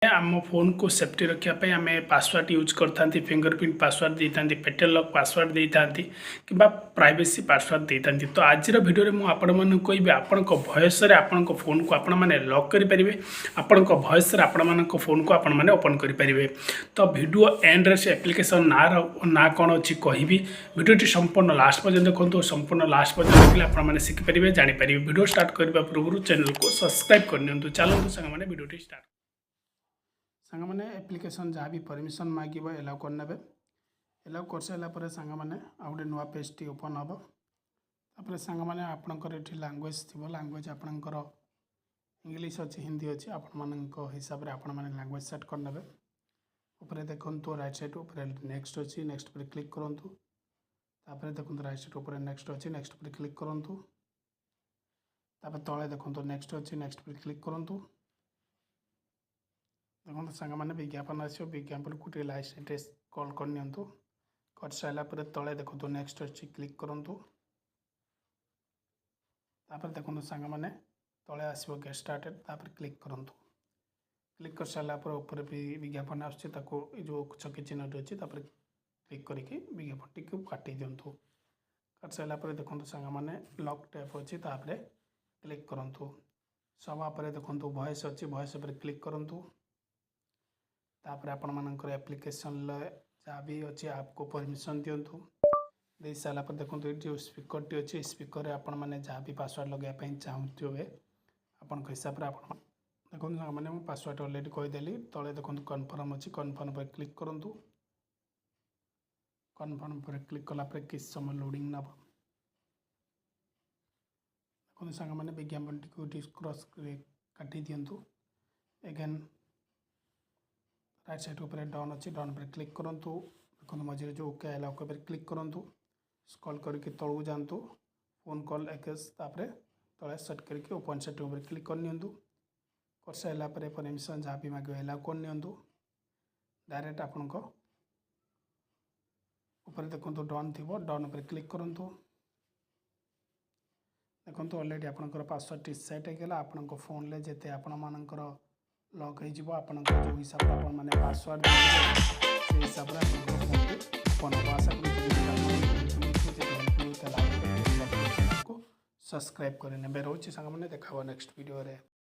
आम फोन को सेफ्टी रखापी आम पासवर्ड यूज करता फिंगरप्रिंट पासवर्ड दे था पेटेल लॉक पासवर्ड दे था कि प्राइवेसी पासवर्ड दे था। तो आज भिडियो मुझे आपण कहि आपण भयस आपण फोन को आपण मैंने लॉक करेंगे आपण भयस आपण फोन को आपण मैंने ओपन करेंगे। तो भिडियो एंड से एप्लिकेशन ना कौन अच्छी कहि भिडियोटी संपूर्ण लास्ट पर्यटन देखो संपूर्ण लास्ट पर्यटन देखिए आपने शिखिपारे जानीपारे। भिडियो स्टार्ट करने पूर्व चैनल को सब्सक्राइब करनी चलते सांग भिडियोटी स्टार्ट सांग मैंने एप्लिकेशन जहाँ भी परमिशन मांगे एलाउ करने एलाउ कर सारापर सांग मैंने आ गए नुआ पेज टी ओपन हम तापर सांग मैंने आपणकर ये लांगुएज थी लांगुएज आपणकर इंग्लीश अच्छी हिंदी अच्छी आपण हिसाब से आपण मैंने लांगुएज सेट करने ऊपर देखो राइट साइड ऊपर नेक्स्ट अच्छी नेक्स्ट पर क्लिक करूँ तापर देखो राइट साइड ऊपर नेक्स्ट अच्छी नेक्स्ट पर क्लिक करूँ तापर तले देखो नेक्स्ट अच्छी नेक्स्ट पर क्लिक करूँ देखो सांग मैंने विज्ञापन आसो विज्ञापन को लाइसेंस कॉल करनी कर सारापर तले देखो नेक्स्ट अच्छी क्लिक करूँ तापर देखो सांग मैंने तले आसो गेट स्टार्टेड तापर क्लिक करूँ क्लिक कर सारापर ऊपर भी विज्ञापन आसो जो छकी चिन्ह अच्छी क्लिक करके विज्ञापन टी काटी दिंतु कर सारापर देखो सांग मैंने लॉक टैप अच्छी तापर क्लिक करूँ सवापर देखो वॉइस अच्छी वॉइस पर क्लिक करूँ तापर आपण मानकर एप्लिकेशन जहाँ भी अच्छी आप को परमिशन दिंतु दे सारापर देखो जो स्पीकर टी अच्छी स्पीकर आपण मैंने जहाँ भी पासवर्ड लगाइए चाहूे आपण हिसाब से आप देखो मैंने मुझे पासवर्ड अलरेडी कहीदेली तले देखो कन्फर्म अच्छी कन्फर्म पर क्लिक करूँ कन्फर्म पर क्लिक कलापर किस समय लोडिंग नब देखो सांग मैंने विज्ञापन टी क्रॉस काटी दिंतु एगेन राइट साइड ऊपर डन अच्छी डन पर क्लिक करूँ देखो मझे जो ओके आला ओके पर क्लिक करूँ स्क्रॉल करके तलू जातु फोन कॉल एक्स तापर तले सेट करके ओपन सेटिंग ऊपर क्लिक करनी कर सारापर परमिशन जहाँ भी मांगे एलाउ करनी डायरेक्ट आपण ऊपर देखो डन थी डन पर क्लिक करूँ देखो अलरेडी आपंकर पासवर्ड टी सेट होगा आपण फोन में जिते आपण मानकर लॉक हो जो हिसाब से आप मैंने पासवर्ड से हिसाब से फोन को आशा कर सब्सक्राइब करें रोचे सांग मैंने देखा नेक्स्ट वीडियो रे।